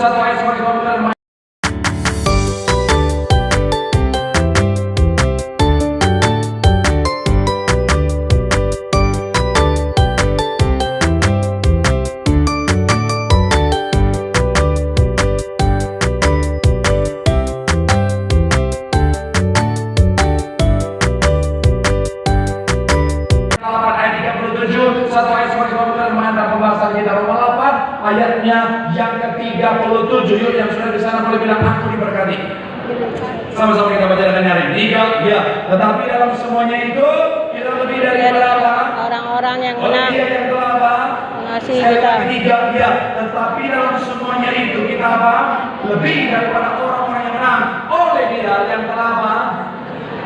1 ayat 1 ayatnya yang ke-37. Yuk yang sudah di sana boleh bilang aku diberkati. Sama-sama kita baca dengan nyaring. 3, ya. Tetapi dalam semuanya itu kita lebih daripada apa? Orang-orang yang menang. Dia yang telah apa? Mengasihi kita. 3, ya. Tetapi dalam semuanya itu kita apa? Lebih daripada orang-orang yang menang. Oleh Dia yang telah apa?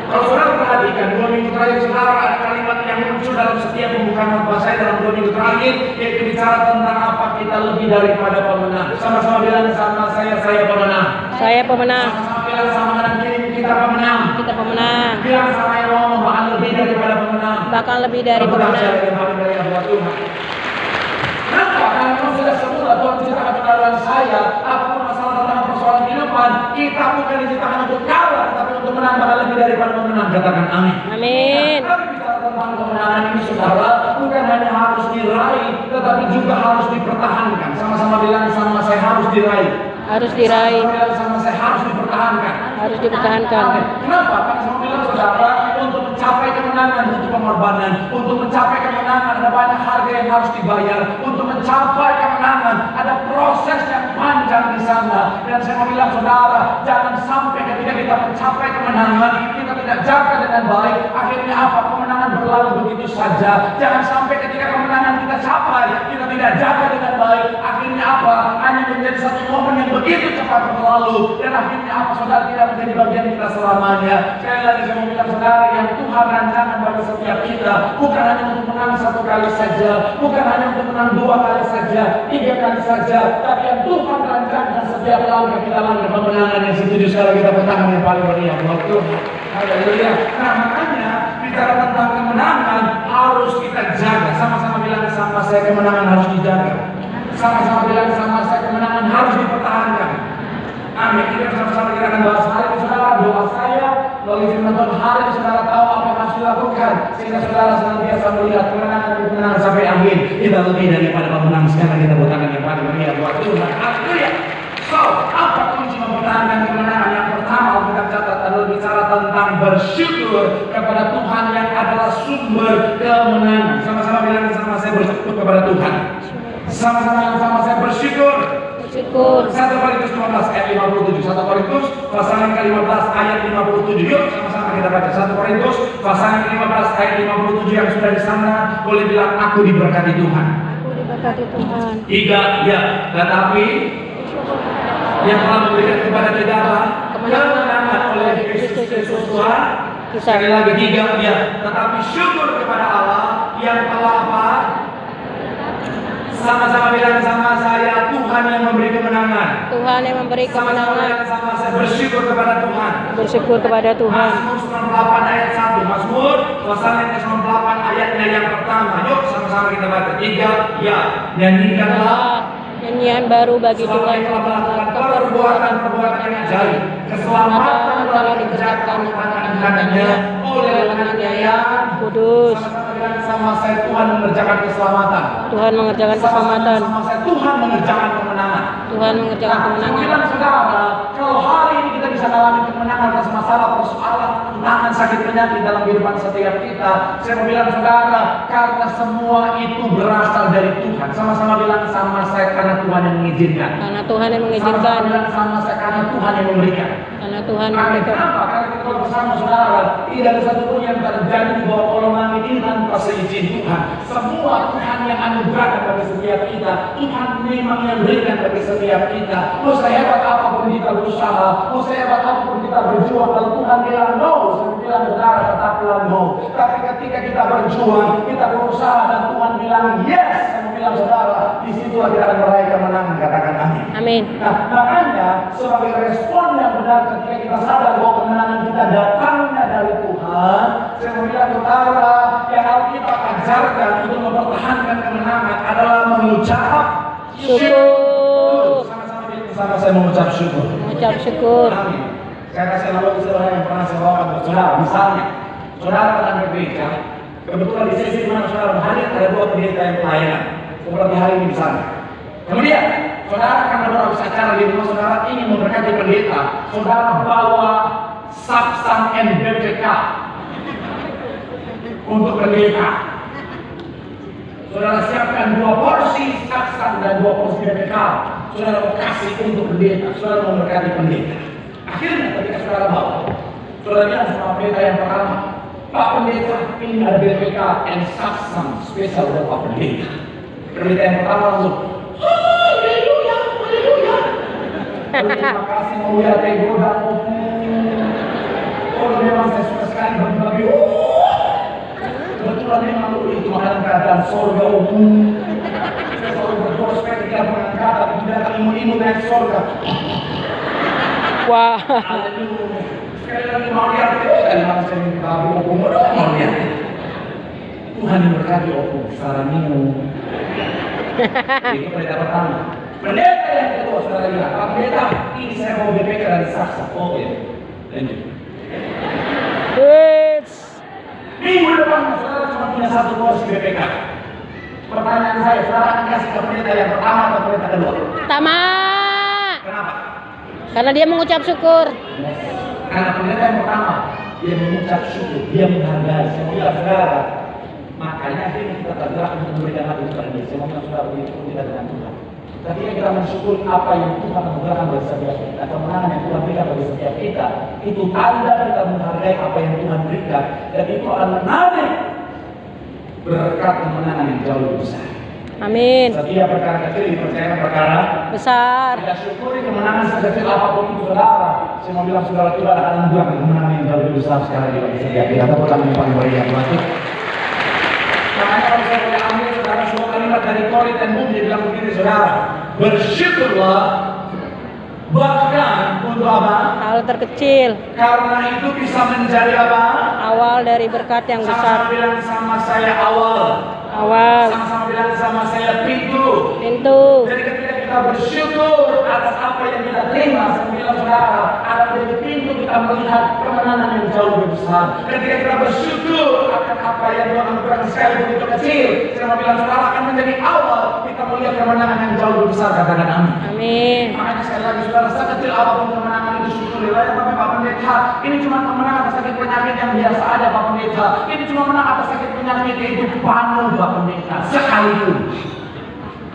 Kalau saudara perhatikan 2 minggu terakhir saudara ada kalimat yang muncul dalam setiap pembukaan khotbah saya dalam 2 minggu terakhir, yaitu bicara tentang apa kita lebih daripada pemenang. Sama-sama bilang sama saya pemenang. Saya pemenang. Sama-sama bilang sama kanan kiri kita pemenang. Kita pemenang. Bilang sama yang mau bahkan lebih daripada pemenang. Bahkan lebih dari pemenang. Kenapa? Karena memang sudah semula Tuhan ciptakan kedalam saya. Apapun masalah tentang persoalan kehidupan, kita bukan diciptakan untuk kalah, tapi untuk menang, bahkan lebih daripada pemenang. Katakan amin. Amin. Tapi bicara tentang kemenangan ini saudara, bukan hanya harus diraih, tetapi juga harus dipertahankan. Sama-sama bilang sama saya harus diraih. Harus diraih. Sama-sama bilang sama saya harus dipertahankan. Harus dipertahankan. Kenapa? Karena sama bilang saudara, untuk mencapai kemenangan butuh pengorbanan. Untuk mencapai kemenangan ada banyak harga yang harus dibayar. Untuk mencapai kemenangan ada proses yang panjang di sana. Dan saya mau bilang saudara, jangan sampai ketika kita mencapai kemenangan kita tidak jaga dengan baik. Akhirnya apa? Kemenangan berlalu begitu saja. Jangan sampai ketika kemenangan kita capai kita tidak jaga dengan baik. Akhirnya apa? Hanya menjadi satu momen yang begitu cepat berlalu. Dan akhirnya apa? Saudara tidak menjadi bagian kita selamanya. Sekali lagi saya mau bilang saudara, yang Tuhan rancangan bagi setiap kita bukan hanya untuk menang 1 kali saja, bukan hanya untuk menang 2 kali saja, 3 kali saja, tapi yang Tuhan rancangan setiap langkah kita langkah kemenangan. Yang setuju sekali kita bertangan yang paling meriah buat Tuhan. Haleluya. Nah makanya bicara tentang kemenangan harus kita jaga. Sama-sama bilang sama saya kemenangan harus dijaga. Sama-sama bilang sama saya kemenangan harus dipertahankan. Amin. Kita bersama-sama kita akan bahas hari ini saudara. Doa saya melalui firman Tuhan hari ini saudara tahu apa yang harus dilakukan sehingga saudara senantiasa melihat kemenangan demi kemenangan sampai akhir. Kita lebih daripada pemenang. Sekarang kita bertangan yang paling meriah buat Tuhan. Haleluya. So, apa kunci mempertahankan kemenangan? Yang pertama kita catat adalah bicara tentang bersyukur kepada Tuhan yang adalah sumber kemenangan. Sama-sama bilang sama saya bersyukur kepada Tuhan. Sama-sama bilang sama saya bersyukur. 1 Korintus 15 ayat 57. 1 Korintus pasal yang ke-15 ayat 57. Yuk sama-sama kita baca 1 Korintus pasal yang ke-15 ayat 57. Yang sudah di sana boleh bilang aku diberkati Tuhan. Aku diberkati Tuhan. 3, ya. Tetapi yang telah memberikan kepada kita kemenangan oleh Kristus Tuhan. Sekali lagi 3, ya. Tetapi syukur kepada Allah yang telah apa? Sama-sama bilang sama saya, Tuhan yang memberi kemenangan. Tuhan yang memberi kemenangan. Sama-sama bilang sama saya, bersyukur kepada Tuhan. Bersyukur kepada Tuhan. Mazmur 98 ayat 1. Mazmur pasal yang ke-98 ayatnya yang pertama. Yuk sama-sama kita baca. 3, ya. Nyanyikanlah nyanyian baru bagi Tuhan telah melakukan perbuatan-perbuatan yang ajaib. Keselamatan telah dikerjakan di tangan kanannya oleh lengannya yang kudus. Sama saya Tuhan mengerjakan keselamatan. Tuhan mengerjakan keselamatan. Sama saya Tuhan mengerjakan kemenangan. Tuhan mengerjakan kemenangan. Bilang saudara, kalau hari ini kita bisa mengalami kemenangan atas masalah persoalan tantangan sakit penyakit dalam kehidupan setiap kita, saya mau bilang saudara, karena semua itu berasal dari Tuhan. Sama-sama bilang sama saya karena Tuhan yang mengizinkan. Karena Tuhan yang mengizinkan. Sama-sama bilang sama saya karena Tuhan yang memberikan. Karena Tuhan memberikan. Kenapa? Karena kita bersama saudara, tidak ada satupun yang terjadi di bawah kolong langit ini tanpa seizin Tuhan. Semua Tuhan yang anugerahkan bagi setiap kita. Tuhan memang yang berikan bagi setiap kita. Mau sehebat apapun kita berusaha, mau sehebat apapun kita berjuang, kalau Tuhan bilang no, saya bilang saudara tetaplah no. Tapi ketika kita berjuang, kita berusaha dan Tuhan bilang yes, saya bilang saudara, disitulah kita akan meraih kemenangan. Katakan amin. Amin. Nah, makanya sebagai respon yang benar ketika kita sadar bahwa kemenangan kita datangnya dari Tuhan, saya mau bilang saudara, yang Alkitab ajarkan untuk mempertahankan kemenangan adalah mengucap syukur. sama saya mengucap syukur. Mengucap syukur. Amin. Saya kasih nama saudara yang pernah saya bawakan buat saudara. Misalnya, saudara datang ke gereja, kebetulan di sesi di mana saudara hadir ada 2 pendeta yang pelayanan. Seperti hari ini misalnya. Kemudian, saudara karena baru habis acara di rumah saudara ingin memberkati pendeta, saudara bawa Sapsang NBPK untuk pendeta. Saudara siapkan 2 porsi Sapsang dan 2 porsi BPK. Saudara mau kasih untuk pendeta, saudara mau memberkati pendeta. Akhirnya ketika saudara bawa, saudara bilang sama pendeta yang pertama, Pak Pendeta, ini ada BPK and Sapsang spesial buat Pak Pendeta. Pendeta yang pertama langsung, haleluya, haleluya. Terima kasih mulia Tego dan oh memang saya suka sekali bagi-bagi. Kebetulan memang itu makanan keadaan surga. Saya selalu berprospek ketika mengangkat, tidak akan imut-imut naik surga. Wah. Haleluya. Sekali lagi mau lihat itu kan saya minta opung mau lihat. Tuhan memberkati opung saranimu. Itu pendeta pertama. Pendeta yang kedua saudara bilang, Pak Pendeta, ini saya mau BPK dari Saksa. Oke, lanjut. Minggu depan saudara cuma punya 1 porsi BPK. Pertanyaan saya, saudara akan kasih ke pendeta yang pertama atau pendeta kedua? Pertama. Kenapa? Karena dia mengucap syukur. Karena pendeta yang pertama, dia mengucap syukur, dia menghargai. Saya mau bilang saudara, makanya kita tergerak untuk memberikan hati kepada dia. Saya mau bilang saudara, itu tidak dengan Tuhan. Ketika kita mensyukuri apa yang Tuhan anugerahkan bagi setiap kita, kemenangan yang Tuhan berikan bagi setiap kita, itu tanda kita menghargai apa yang Tuhan berikan, dan itu akan menarik berkat kemenangan yang jauh lebih besar. Amin. Setiap perkara kecil dipercayakan perkara Besar. kita syukuri kemenangan sekecil apapun itu saudara. Saya mau bilang saudara Tuhan akan anugerahkan kemenangan yang jauh lebih besar sekarang di bagi setiap kita. Tepuk tangan yang paling meriah buat itu. Makanya kalau saya boleh ambil saudara semua kalimat dari Tori dan Bum dia bilang begini saudara, bersyukurlah bahkan untuk apa? Hal terkecil. Karena itu bisa menjadi apa? Awal dari berkat yang Sama-sama besar. bilang sama saya awal. Awal. Sama-sama bilang sama saya pintu. Pintu. Jadi ketika kita bersyukur atas apa yang kita terima, saya bilang saudara, ada dari pintu kita melihat kemenangan yang jauh lebih besar. Ketika kita bersyukur akan apa yang Tuhan anugerahkan sekalipun itu kecil, saya mau bilang saudara akan menjadi awal kita melihat kemenangan yang jauh lebih besar. Katakan amin. Amin. Makanya sekali lagi saudara, sekecil apapun kemenangan itu syukurilah. Tapi Pak Pendeta, ini cuma kemenangan atas sakit penyakit yang biasa ada Pak Pendeta. Ini cuma menang atas sakit penyakit itu panuh Pak Pendeta. Sekalipun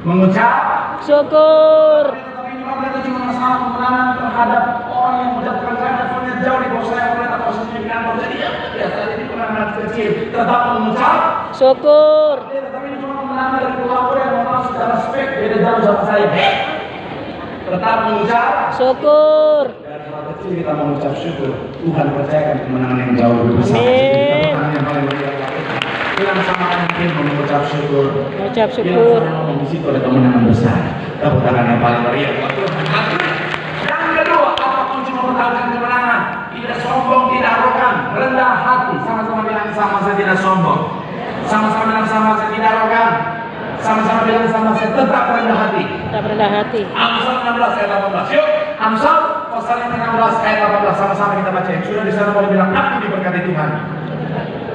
mengucap Syukur. tapi ini Pak Pendeta cuma masalah kemenangan terhadap orang yang menjatuhkan saya levelnya jauh di bawah saya. Pendeta posisinya di kantor. Jadi ya biasa ini kemenangan kecil. Tetap mengucap Syukur. tapi ini cuma kemenangan dari pelapor yang memang secara spek beda jauh sama saya. Tetap mengucap Syukur. dari hal kecil kita mengucap syukur. Tuhan percayakan kemenangan yang jauh lebih besar. Amin. Kemenangan yang paling meriah. Bilang sama mungkin mengucap syukur. Mengucap Bilang syukur. sama di situ ada kemenangan besar. Tepuk tangan yang paling meriah buat Tuhan. Yang kedua, apapun cuma pertahankan kemenangan. Tidak sombong, tidak arogan, rendah hati. Sama-sama bilang sama saya tidak sombong. Sama-sama bilang sama saya tidak arogan. Sama-sama bilang sama saya tetap rendah hati. Tetap rendah hati. Amsal 16 ayat 18. Yuk, Amsal pasal yang 16 ayat 18 sama-sama kita baca. Yang sudah di sana boleh bilang aku diberkati Tuhan.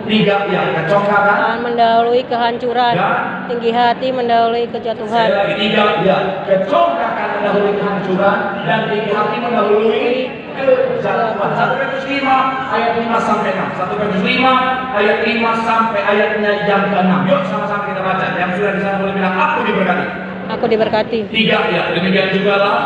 3 ya, kecongkakan. Tuhan mendahului kehancuran. Dan Tinggi hati mendahului sekali kejatuhan. lagi 3 ya, kecongkakan mendahului kehancuran dan tinggi hati mendahului kejatuhan. 1 Petrus 5 ayat 5 sampai 6. 1 Petrus 5 ayat 5 sampai ayatnya yang ke-6. Yuk sama-sama kita baca. Yang sudah di sana boleh bilang aku diberkati. Aku diberkati. 3 ya, demikian juga lah.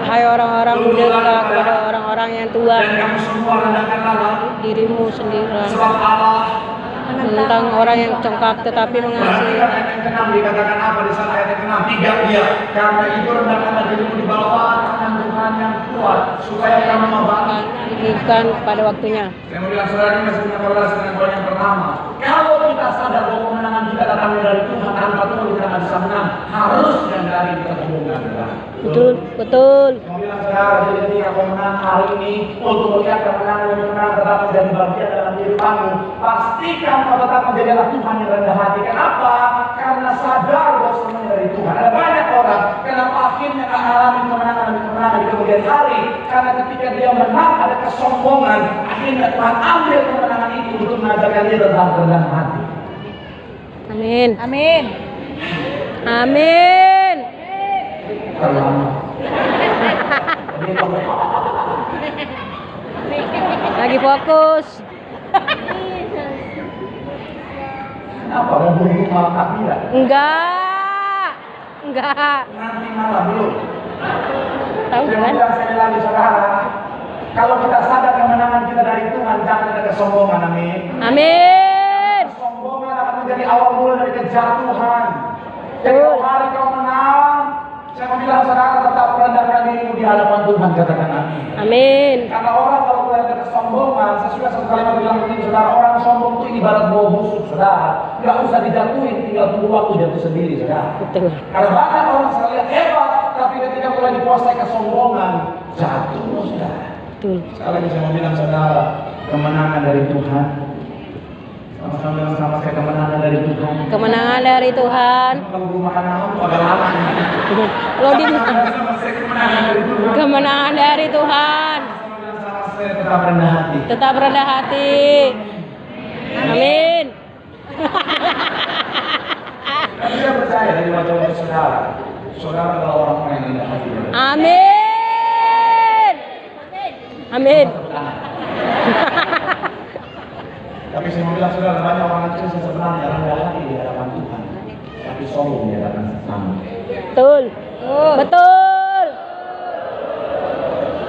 Hai orang-orang muda kepada orang-orang yang tua, Dan kamu semua rendahkanlah dirimu sendiri. sebab Allah Tentang orang yang congkak tetapi mengasihi. Perhatikan ayat yang ke-6 dikatakan apa di sana ayat yang ke-6? 3 ya. Karena itu rendahkanlah dirimu di bawah tangan Tuhan yang kuat supaya kamu membangun. Diberikan pada waktunya. Saya mau bilang saudara ini masih punya korelasi dengan poin yang pertama. Kalau kita sadar bahwa kemenangan kemenangan kita datangnya dari Tuhan. Tanpa Tuhan kita nggak bisa menang. Harus yang dari kita hubungkan Tuhan. Betul, betul. Mau bilang saudara, jadi aku menang hari ini untuk melihat kemenangan yang menang tetap menjadi bagian dalam kehidupanmu. Pastikan kau tetap menjadi anak Tuhan yang rendah hati. Kenapa? Karena sadar bahwa semuanya dari Tuhan. Ada banyak orang kenapa akhirnya nggak alami kemenangan demi kemenangan di kemudian hari? Karena ketika dia menang ada kesombongan. Akhirnya Tuhan ambil kemenangan itu untuk mengajarkan dia tentang rendah hati. Amin. Amin. Amin. Terlalu. Lagi fokus. Kenapa mau buru malam takbiran? Enggak. Enggak. Nanti malam belum. Tahu Saya kan? bilang sekali lagi saudara, kalau kita sadar kemenangan kita dari Tuhan, jangan ada kesombongan, amin. Amin. Kesombongan akan menjadi awal mula dari kejatuhan. Jadi kalau hari kau menang, saya mau bilang saudara tetap rendahkan dirimu di hadapan Tuhan, katakan amin. Amin. Karena orang kalau mulai ada kesombongan, saya sudah satu kalimat bilang begini, saudara, orang sombong itu ibarat bau busuk, saudara. Nggak usah dijatuhin, tinggal tunggu waktu jatuh sendiri, saudara. Betul. Karena banyak orang saya lihat hebat, tapi ketika mulai dikuasai kesombongan, jatuh, saudara. Betul. Sekali lagi saya mau bilang saudara, kemenangan dari Tuhan. Sama-sama bilang sama saya, kemenangan dari Tuhan. Kemenangan dari Tuhan. Kalau belum makan malam tuh agak lama. Loading. Sama saya, kemenangan dari Tuhan. Kemenangan dari Tuhan. Sama bilang sama saya, tetap rendah hati. Tetap rendah hati. Amin. Tapi saya percaya dari wajah saudara, saudara adalah orang yang rendah hati. Amin. Amin. Tapi saya mau bilang saudara, banyak orang Kristen sebenarnya rendah hati di hadapan Tuhan, tapi sombong di hadapan sesama. Betul. Betul.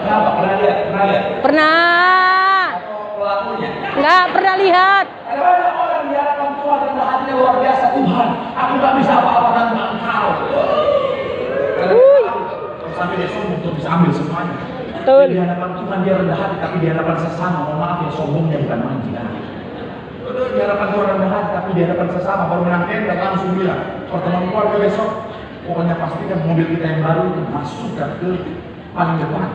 Kenapa? Pernah lihat? Pernah lihat? Pernah. Atau pelakunya? Enggak pernah lihat. Ada banyak orang di hadapan Tuhan rendah hatinya luar biasa. Tuhan, aku nggak bisa apa-apa tanpa Engkau. Sampai dia sombong untuk bisa ambil semuanya. Betul. Di hadapan Tuhan dia rendah hati, tapi di hadapan sesama, mohon maaf ya, sombongnya bukan main jinak. Di hadapan Tuhan rendah hati, tapi di hadapan sesama baru menang tenda langsung bilang, pertemuan keluarga besok, pokoknya pastikan mobil kita yang baru itu masukkan ke paling depan.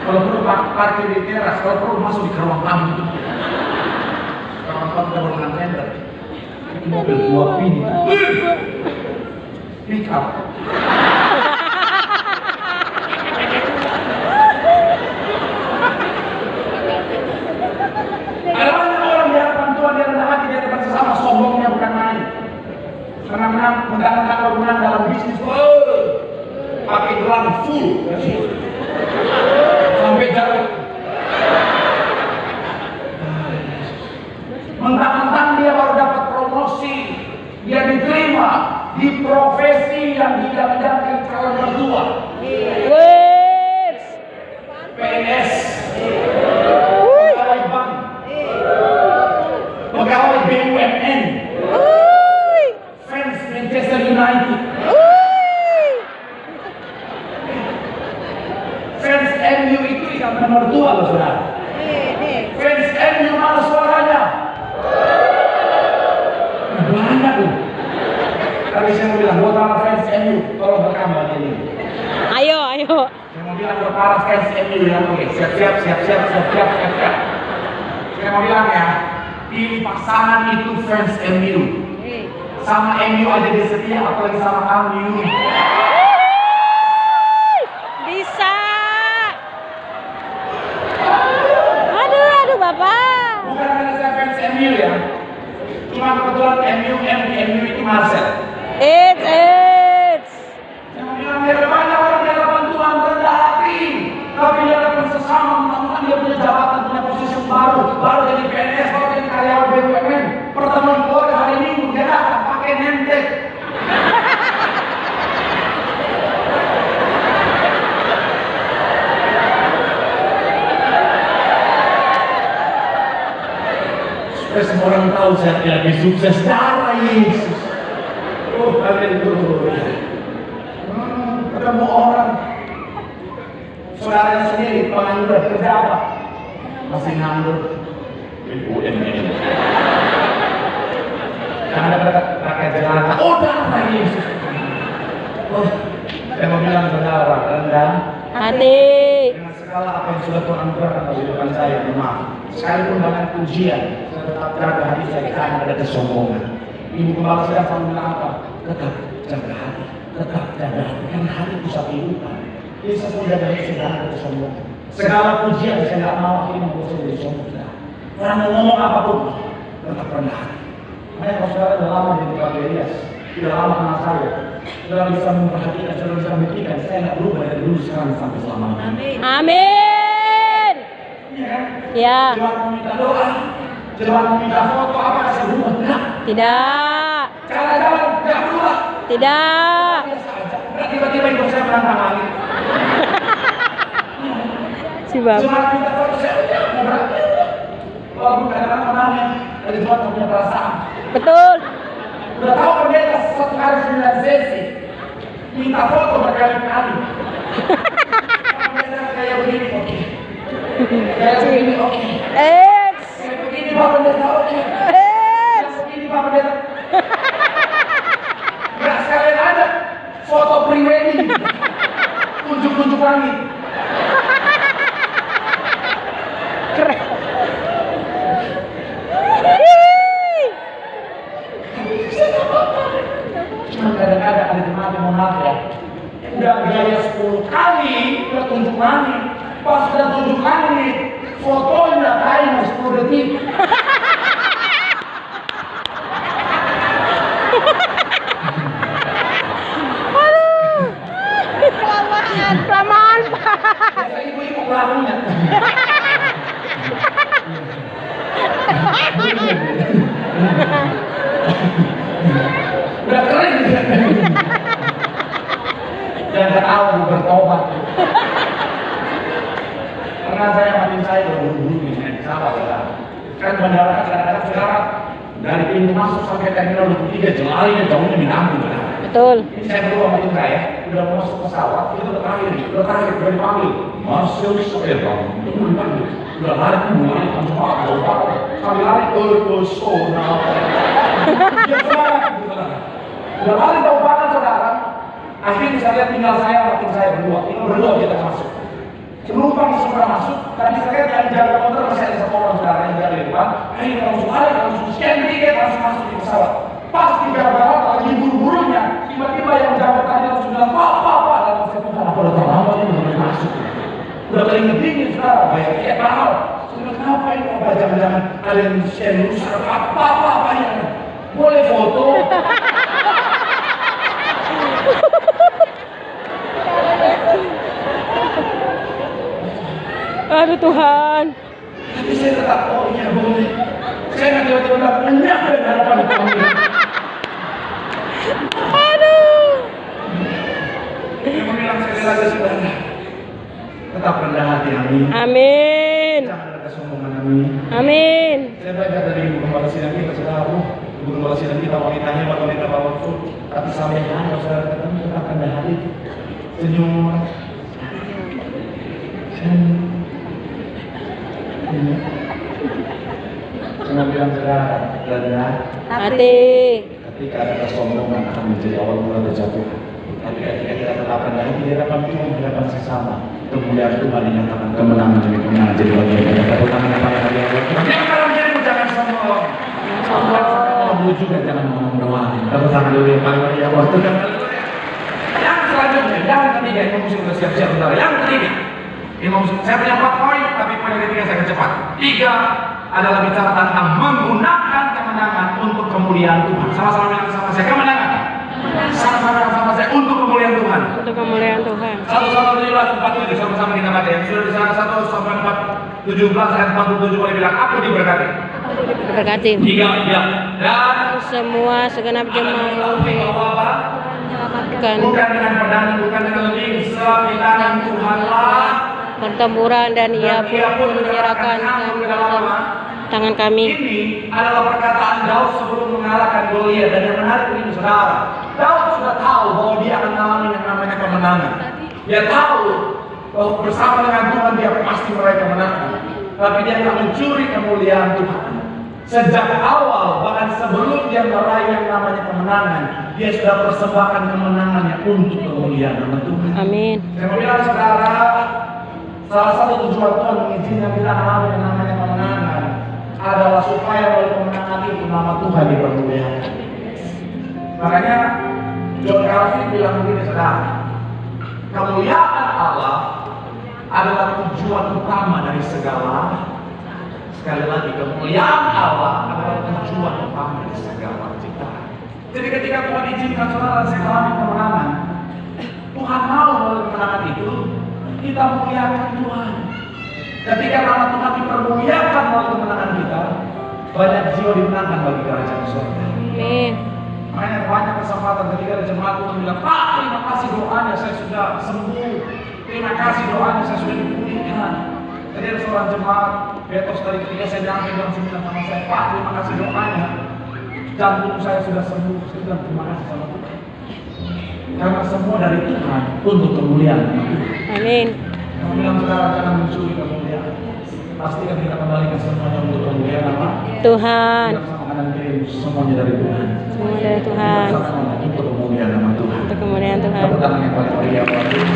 Kalau perlu parkir di teras, kalau perlu masuk di ruang tamu itu. Kalau kita baru menang tenda, itu mobil 2 pin itu, pick up. Ada banyak orang di hadapan Tuhan, dia rendah hati, di hadapan sesama, sombongnya bukan main. Menang-menang, mentang-mentang baru menang dalam bisnis, pakai gelang full, sampai jauh. Mentang-mentang dia baru dapat promosi, dia diterima di profesi yang tidak calon mertua. Wes. PNS, pegawai bank, pegawai BUMN, fans Manchester United, fans MU itu ikatan mertua loh saudara. Fans MU mana suaranya? Banyak loh. Tapi saya mau bilang buat para fans MU, tolong rekam bagian ini. Ayo, ayo. Saya mau bilang buat para fans MU ya, oke, siap-siap. Saya mau bilang ya, pilih pasangan itu fans MU. Sama MU aja dia setia, apalagi sama kamu. Bisa. Aduh, Bapak. Bukan karena saya fans MU ya, cuma kebetulan MU itu Marcel. It's. Saya mau bilang ada banyak orang di hadapan Tuhan rendah hati, tapi di hadapan sesama mentang-mentang dia punya jabatan, punya posisi baru jadi PNS, baru jadi karyawan BUMN. Pertemuan keluarga hari Minggu dia datang pakai nemtek. Supaya semua orang tahu saya lebih sukses darah Yesus. Oh, haleluya. Ketemu orang, saudaranya sendiri penganggur, kerja apa? Masih nganggur. BUMN. Jangan dekat pakai jelata. Oh, darah Yesus. Oh, saya mau bilang saudara, rendah hati. dengan segala apa yang sudah Tuhan anugerahkan dalam kehidupan saya. Maaf, sekalipun banyak pujian, saya tetap jaga hati saya karena ada kesombongan. Ibu Gembala sedang selalu bilang apa? Tetap jaga hati, tetap jaga hati. Karena hati pusat kehidupan. Jadi saya sudah jaga hati saya ada kesombongan. Segala pujian saya nggak mau akhirnya membuat saya jadi sombong. Orang mau ngomong apapun, tetap rendah hati. Makanya kalau saudara sudah lama di tempat Elias, sudah lama kenal saya, sudah bisa memperhatikan, sudah bisa memikirkan, saya nggak berubah dari dulu sekarang sampai selamanya. Amin. Iya kan? Ya. Cuma meminta doa, cuma meminta foto, apa kasih berubah? Enggak. Tidak. Cara jalan nggak berubah. Tidak. Biasa aja. Nggak tiba-tiba hidup saya menantang langit. Si Bab. Cuma minta foto saya, mau berarti. Walaupun kadang-kadang menangis, dari Tuhan punya perasaan. Betul. Udah tahu pendeta 1 kali 9 sesi, minta foto berkali-kali. Pendeta kayak begini, oke. Kayak begini, oke. X. Kayak begini, Pak Pendeta, oke. X. Kayak begini, Pak Pendeta. Nggak sekalian ada foto pre-wedding. Tunjuk-tunjuk langit. Keren. Cuma kadang-kadang ada jemaat yang mau maaf ya, udah gaya 10 kali udah tunjuk langit, pas udah tunjuk langit fotonya kayak 10 detik. Kelamaan. Biasa ibu-ibu pelakunya. Udah kering. Dan ketawa mau bertobat. Karena saya matiin saya berburu-buru nih, sahabat ya. Kan bandara kan kadang-kadang sekarang dari pintu masuk sampai terminal 23 jelainya jauhnya minta ampun. Betul. Ini saya berdua sama tim saya, udah mau masuk pesawat, itu udah terakhir, udah dipanggil. Masuk sepeda, udah lari, mulai langsung apa, sambil lari ke zona. Ya semangat, udah lari tahu banget saudara. Akhirnya saya lihat tinggal saya sama tim saya berdua kita masuk. Penumpang semua masuk, tadi saya lihat yang jaga motor masih ada 1 orang saudara yang jaga di depan. Akhirnya langsung lari, langsung scan tiket, langsung masuk di pesawat. Pas di jaga lagi buru-burunya, tiba-tiba yang jaga tadi langsung bilang, Pak, lalu saya bilang, apa udah terlambat ini belum masuk. Udah keringet dingin saudara, bayar tiket mahal. Saya bilang, kenapa ini? Apa jangan-jangan kalian scan rusak, apa ya? Boleh foto? Aduh Tuhan. Tapi saya tetap, oh iya boleh. Saya nggak tiba-tiba bilang, enyap dan harapan dipanggil. Aduh. Saya mau bilang sekali lagi saudara, tetap rendah hati, amin. Amin. Jangan ada kesombongan, amin. Amin. Saya belajar dari ibu gembala sidang kita, saudara. Ibu gembala sidang kita wanita hebat, wanita powerful. Tapi sampai hari saudara ketemu tetap rendah hati, senyum. Saya bilang saudara, rendah Hati. ketika ada kesombongan akan menjadi awal mula kejatuhan. Tapi ketika kita tetap rendah hati di hadapan Tuhan, di hadapan sesama, kemuliaan Tuhan dinyatakan kemenangan demi kemenangan jadi bagian kita. Tepuk tangan yang paling hadiah buat Tuhan. Yang dalam dirimu jangan sombong. Sombong sampai juga jangan ngomong doang. Tepuk tangan dulu yang paling hadiah buat Tuhan. Yang selanjutnya, yang ketiga, ini mesti sudah siap-siap saudara. Yang ketiga, saya punya 4 poin, tapi poin ketiga saya akan cepat. 3 adalah bicara tentang menggunakan kemenangan untuk kemuliaan Tuhan. Sama-sama bilang sama saya, kemenangan. Sama-sama bilang sama saya, untuk kemuliaan Tuhan. Untuk kemuliaan Tuhan. 1-1-17-47 sama-sama kita baca. Yang sudah di sana 1-17 ayat 47 boleh bilang, aku diberkati. Diberkati. 3 ya. Dan Semua segenap jemaat bukan dengan pedang, bukan dengan lembing, sebab di tangan Tuhanlah pertempuran dan ia pun menyerahkan kami ke dalam tangan kami. Ini adalah perkataan Daud sebelum mengalahkan Goliat. Dan yang menarik ini saudara, Daud sudah tahu bahwa dia akan mengalami yang namanya kemenangan. Dia tahu bahwa bersama dengan Tuhan dia pasti meraih kemenangan. Tapi dia akan mencuri kemuliaan Tuhan. Sejak awal, bahkan sebelum dia meraih yang namanya kemenangan, dia sudah persembahkan kemenangannya untuk kemuliaan nama Tuhan. Amin. Saya mau bilang saudara, salah satu tujuan Tuhan mengizinkan kita mengalami yang namanya kemenangan adalah supaya melalui kemenangan itu nama Tuhan dipermuliakan. Makanya John Calvin bilang begini saudara, kemuliaan Allah adalah tujuan utama dari segala. Sekali lagi, kemuliaan Allah adalah tujuan utama dari segala ciptaan. Jadi ketika Tuhan izinkan saudara saya mengalami kemenangan, Tuhan mau melalui kemenangan itu kita muliakan Tuhan. Ketika nama Tuhan dipermuliakan melalui kemenangan kita, banyak jiwa dimenangkan bagi kerajaan surga. Amin. Makanya banyak kesempatan ketika ada jemaat Tuhan bilang, Pak, terima kasih doanya saya sudah sembuh. Terima kasih doanya saya sudah dipulihkan. Tadi ada seorang jemaat Betos tadi ketika saya nyampe jam 9 sama saya, Pak, terima kasih doanya. Jantung saya sudah sembuh. Saya bilang terima kasih sama Tuhan. Karena semua dari Tuhan untuk kemuliaan nama Tuhan. Amin. Yang bilang saudara jangan mencuri kemuliaan. Pastikan kita kembalikan semuanya untuk kemuliaan nama Tuhan. Tidak sama kanan kiri, semuanya dari Tuhan. Semua dari Tuhan. Sama untuk kemuliaan nama Tuhan. Untuk kemuliaan Tuhan. Tepuk tangan yang paling meriah buat Tuhan.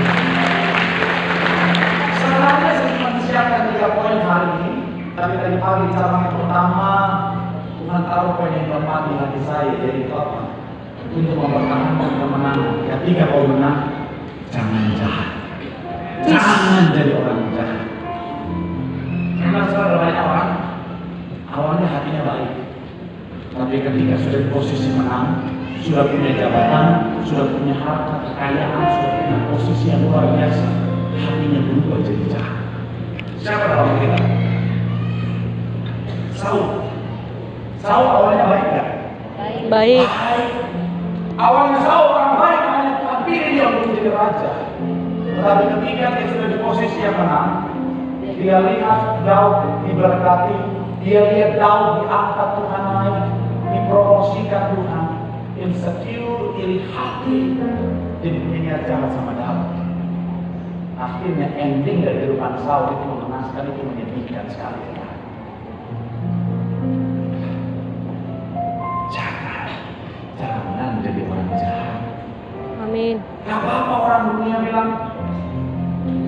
Sebenarnya saya cuma siapkan 3 poin hari ini. Tapi tadi pagi cabang yang pertama Tuhan taruh poin yang keempat di hati saya, jadi itu apa? Untuk mempertahankan kemenangan. Ketika kau menang, jangan jahat. Jangan jadi orang jahat. Karena saudara banyak orang awalnya hatinya baik, tapi ketika sudah di posisi menang, sudah punya jabatan, sudah punya harta, kekayaan, sudah punya posisi yang luar biasa, hatinya berubah jadi jahat. Siapa dalam kita? Saul awalnya baik gak? Baik. Awalnya Saul orang baik, makanya Tuhan pilih dia untuk menjadi raja. Tetapi ketika dia sudah di posisi yang menang, dia lihat Daud diberkati, dia lihat Daud diangkat Tuhan naik, dipromosikan Tuhan, insecure, iri hati, jadi punya niat jahat sama Daud. Akhirnya ending dari kehidupan Saul itu mengenaskan, itu menyedihkan sekali. Jangan jadi orang jahat. Amin. Gak apa-apa orang dunia bilang,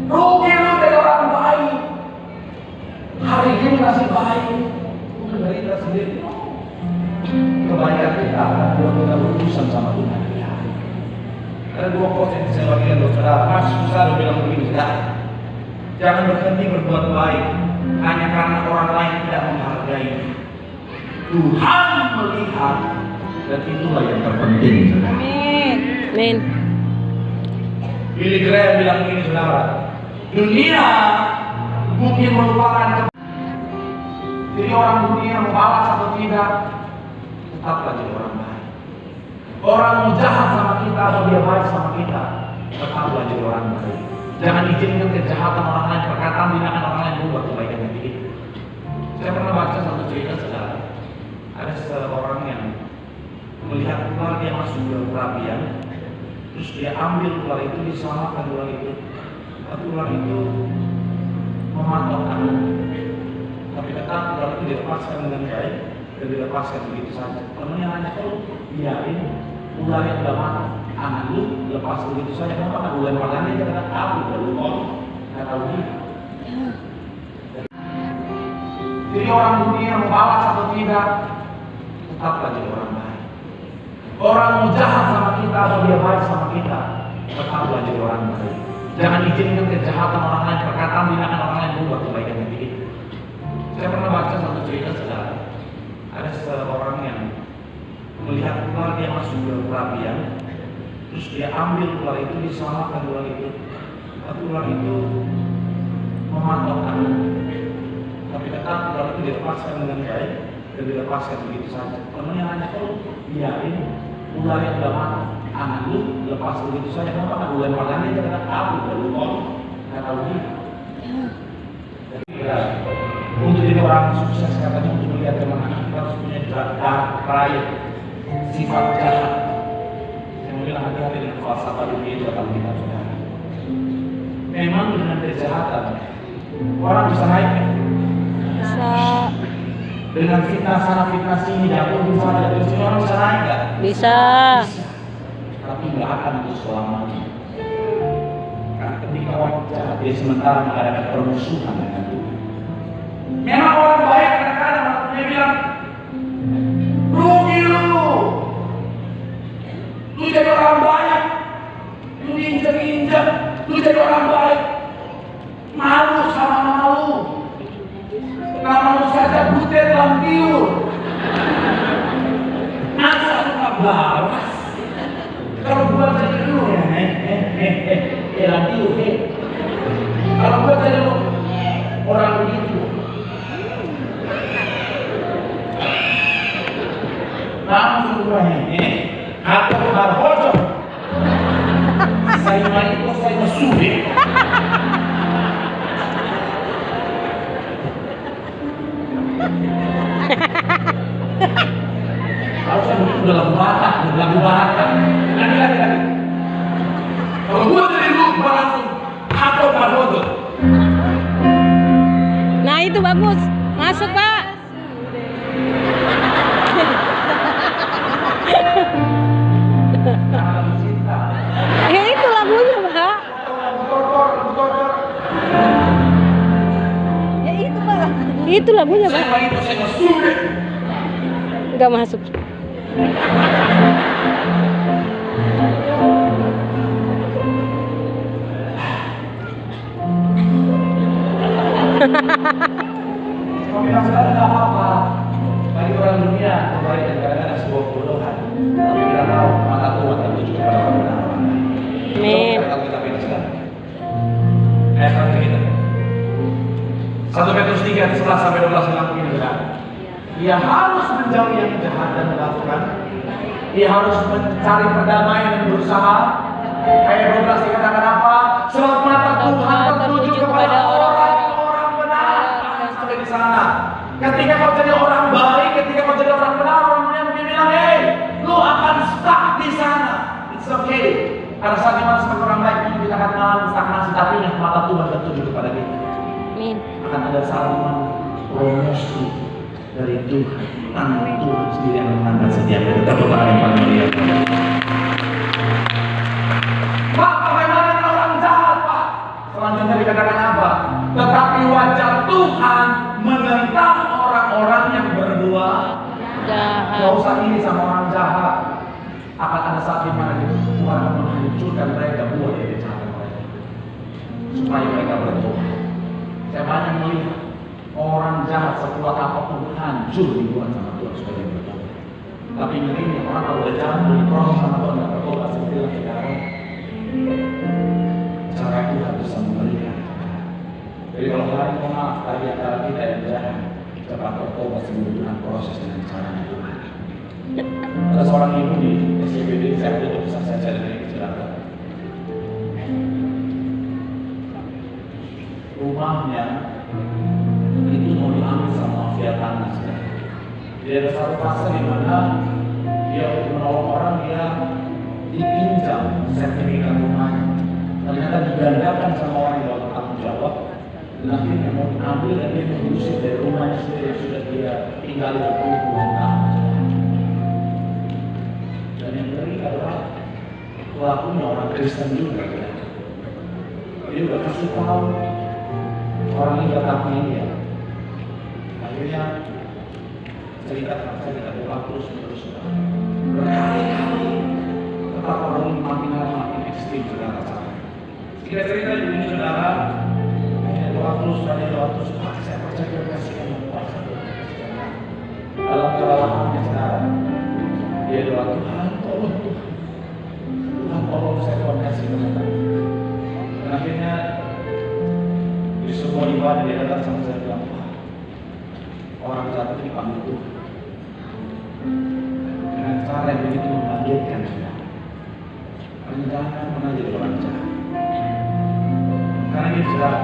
rugi lu jadi orang baik. Hari ini masih baik, menderita sendiri. Kebaikan kita kalau kita berurusan sama Tuhan. Ada 2 quotes yang saya bagikan untuk saudara. Mas Susah bilang begini, jangan berhenti berbuat baik hanya karena orang lain tidak menghargai. Tuhan melihat, dan itulah yang terpenting. Amin. Amin. Billy Graham bilang begini saudara, dunia mungkin melupakan. Jadi orang dunia mau balas atau tidak, tetaplah jadi orang baik. Orang mau jahat sama kita atau dia baik sama kita, tetaplah jadi orang baik. Jangan izinkan kejahatan orang lain, perkataan tindakan orang lain berubah kebaikan hati kita. Saya pernah baca satu cerita saudara. Ada seorang yang melihat ular dia masuk ke perapian, terus dia ambil ular itu, diselamatkan ular itu. Tapi ular itu mematok anak. Tapi tetap ular itu dilepaskan dengan baik dan dilepaskan begitu saja. Temennya nanya, kalau biarin ular yang udah matok anak lu lepas begitu saja, kenapa kan ular makannya dia kata tahu, udah lu nggak tahu gitu. Jadi orang dunia mau balas atau tidak, tetaplah jadi orang baik. Orang mau jahat sama kita atau dia baik sama kita, tetaplah jadi orang baik. Jangan izinkan kejahatan orang lain, perkataan tindakan orang lain berubah kebaikan hati kita. Saya pernah baca satu cerita saudara. Ada seorang yang melihat ular dia masuk ke perapian, terus dia ambil ular itu, diselamatkan ular itu. Tapi ular itu mematok anak. Tapi tetap ular itu dilepaskan dengan baik dan dilepaskan begitu saja. Temennya nanya, kalau biarin ular yang udah matok anak lu lepas begitu saja, kenapa kan ular makannya dia kata tahu, udah lu nggak tahu gitu. Untuk jadi orang sukses katanya, untuk melihat kemenangan kita harus punya darah pride, sifat jahat. Saya mau bilang hati-hati dengan falsafah dunia itu akan kita saudara. Memang dengan kejahatan orang bisa naik. Bisa. Dengan fitnah sana fitnah sini, jatuh di sana jatuh di sini, orang bisa naik nggak? Bisa. Tapi nggak akan itu selamanya. Karena ketika orang jahat dia sementara mengadakan permusuhan dengan Tuhan. Memang orang baik kadang-kadang dia bilang, rugi lu jadi orang baik, lu diinjak-injak, lu jadi orang baik, malu sama nama lu. Nama lu saja butet lampiur. Masa lu gak balas? Kalau gua jadi lu ya, lampiur, kalau gua jadi lu orang begitu, langsung gua atau barbojo, saya main itu saya mesuri. Harusnya udah lagu batak, lagi. Kalau gua jadi lu, gua langsung atau barbojo. Nah itu bagus, masuk Pak. Ya itu lagunya Pak. Ya itu Pak. Itu lagunya Pak. Enggak masuk. Bilang saudara nggak apa-apa. Bagi orang dunia kebaikan kadang-kadang sebuah kebodohan. Tapi kita tahu mata Tuhan tertuju kepada orang benar. Amin. Kalau kita pilih saudara. Ayat terakhir kita. 1 Petrus 3:11-12 bilang begini saudara. Ia harus menjauhi yang jahat dan melakukan. Ia harus mencari perdamaian dan berusaha. Ayat 12 dikatakan apa? Sebab mata Tuhan tertuju kepada orang-orang benar. Sampai di sana. Ketika kau jadi orang baik, ketika kau jadi orang benar, orang dunia mungkin bilang, hey, lu akan stuck di sana. It's okay. Pada saat dimana sebagai orang baik mungkin kita akan mengalami stagnasi, tapi yang mata Tuhan tertuju kepada kita. Amin. Akan ada salinan promosi dari Tuhan. Tangan Tuhan sendiri yang menangkan setiap itu. Kita berdoa yang paling mulia. Pak, bagaimana dengan orang jahat, Pak? Selanjutnya dikatakan apa? Tetapi wajah Tuhan menentang orang-orang yang berbuat jahat. Gak usah iri sama orang jahat. Akan ada saat di mana Tuhan akan menghancurkan mereka buat dari jahat mereka, supaya mereka bertobat. Saya banyak melihat orang jahat sekuat apapun hancur dibuat sama Tuhan supaya bertobat. Tapi ngerinya orang kalau udah jahat diproses sama Tuhan nggak bertobat seperti yang sekarang. Cara Tuhan bisa memberikan. Jadi kalau hari maaf tadi antara kita yang jahat cepat bertobat sebelum Tuhan proses dengan caranya Tuhan. Ada seorang ibu di SCBD, saya tutup bisa saya cari dari kecelakaan. Rumahnya itu mau diambil sama mafia tanah. Jadi ada satu fase di mana dia untuk menolong orang dia dipinjam sertifikat rumahnya. Ternyata digandakan sama orang yang bertanggung jawab. Dan akhirnya mau diambil dan dia mengusir dari rumahnya sendiri yang sudah dia tinggal di puluhan tahun. Dan yang ngeri adalah pelakunya orang Kristen juga. Dia udah kasih tahu orang ini tetapnya dia. Akhirnya cerita terus berkali-kali tetap orang ini makin ekstrim saudara. Kita cerita di dunia saudara. Doa terus, Pak, saya percaya kasih yang Pak. Dalam kelelahannya sekarang, dia doa Tuhan, tolong Tuhan. Tuhan tolong saya Tuhan kasih kemenangan. Dan akhirnya di sebuah ibadah dia datang sama saya bilang, Pak, orang jatuh dipanggil Tuhan. Dengan cara yang begitu membangkitkan kita. Jangan pernah jadi orang jahat. Karena ini sudah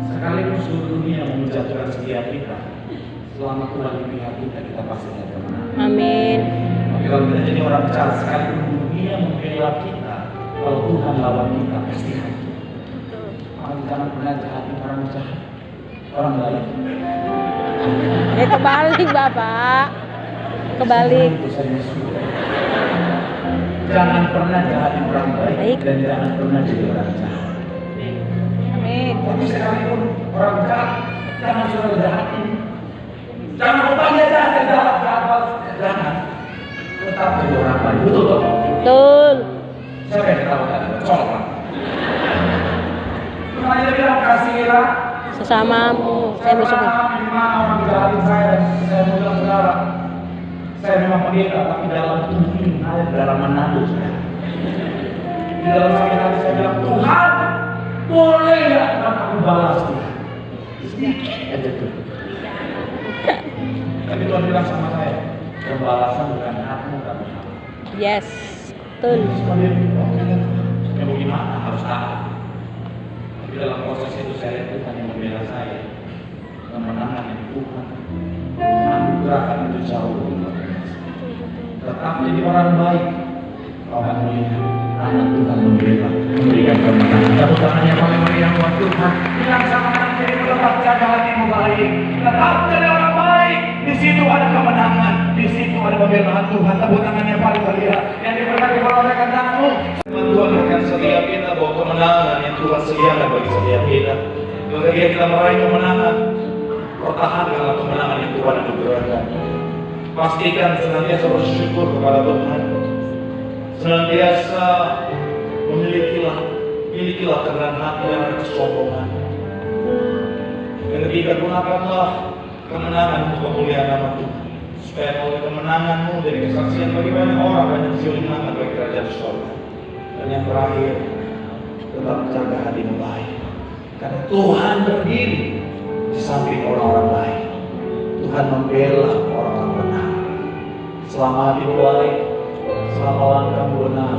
sekalipun seluruh dunia menjatuhkan setiap kita, selama Tuhan di pihak kita, kita pasti akan menang. Amin. Tapi kalau kita jadi orang jahat, sekalipun dunia membela kita, kalau Tuhan lawan kita pasti hancur. Maka jangan pernah jahati orang jahat. orang baik. Kebalik Bapak. Kebalik. Jangan pernah jahatin orang baik, Baik. dan jangan pernah jadi orang jahat. Amin. Tapi sekalipun orang jahat, jangan suruh jahatin. Jangan lupa dia jahat, jangan. Tetap jadi orang baik. Betul toh? Betul. Siapa yang tahu kan? Colok. Cuma dia bilang kasihlah Sesamamu. Saya musuhmu. Memang orang jahatin saya bilang saudara. Saya memang pendeta, tapi dalam tubuh ini ada dalam Manado saya. Di dalam sakit hati saya bilang, Tuhan, boleh nggak Tuhan aku balas dia? Sedikit aja tuh. Tapi Tuhan bilang sama saya, pembalasan bukan hakmu tapi hakmu. Yes. Betul. Semua dia bilang, oke kan? Ya mau gimana? Harus tahan. Tapi dalam proses itu saya lihat Tuhan yang membela saya. Kemenangan yang Tuhan anugerahkan itu jauh lebih luar biasa. Tetap jadi orang baik. Kau akan melihat anak Tuhan memberikan kemenangan. Tepuk tangan yang paling meriah buat Tuhan. Bilang sama anak jadi tetap jaga hatimu baik. Tetap jadi orang baik. Di situ ada kemenangan. Di situ ada pembelaan Tuhan. Tepuk tangan yang paling meriah. Yang diberkati oleh tanganmu. Tuhan akan setiap kita bawa kemenangan yang Tuhan sediakan bagi setiap kita. Ketika kita meraih kemenangan, pertahankanlah kemenangan yang Tuhan anugerahkan. Pastikan senantiasa bersyukur kepada Tuhan. Senantiasa milikilah kerendahan hati dan kesombongan. Dan ketika gunakanlah kemenangan untuk kemuliaan nama Tuhan, supaya melalui kemenanganmu jadi kesaksian bagi banyak orang, banyak kemenangan bagi kerajaan surga. Dan yang terakhir, tetap jaga hatimu baik, karena Tuhan berdiri di samping orang-orang baik. Tuhan membela orang-orang benar. Selama hatimu baik, selama langkahmu benar,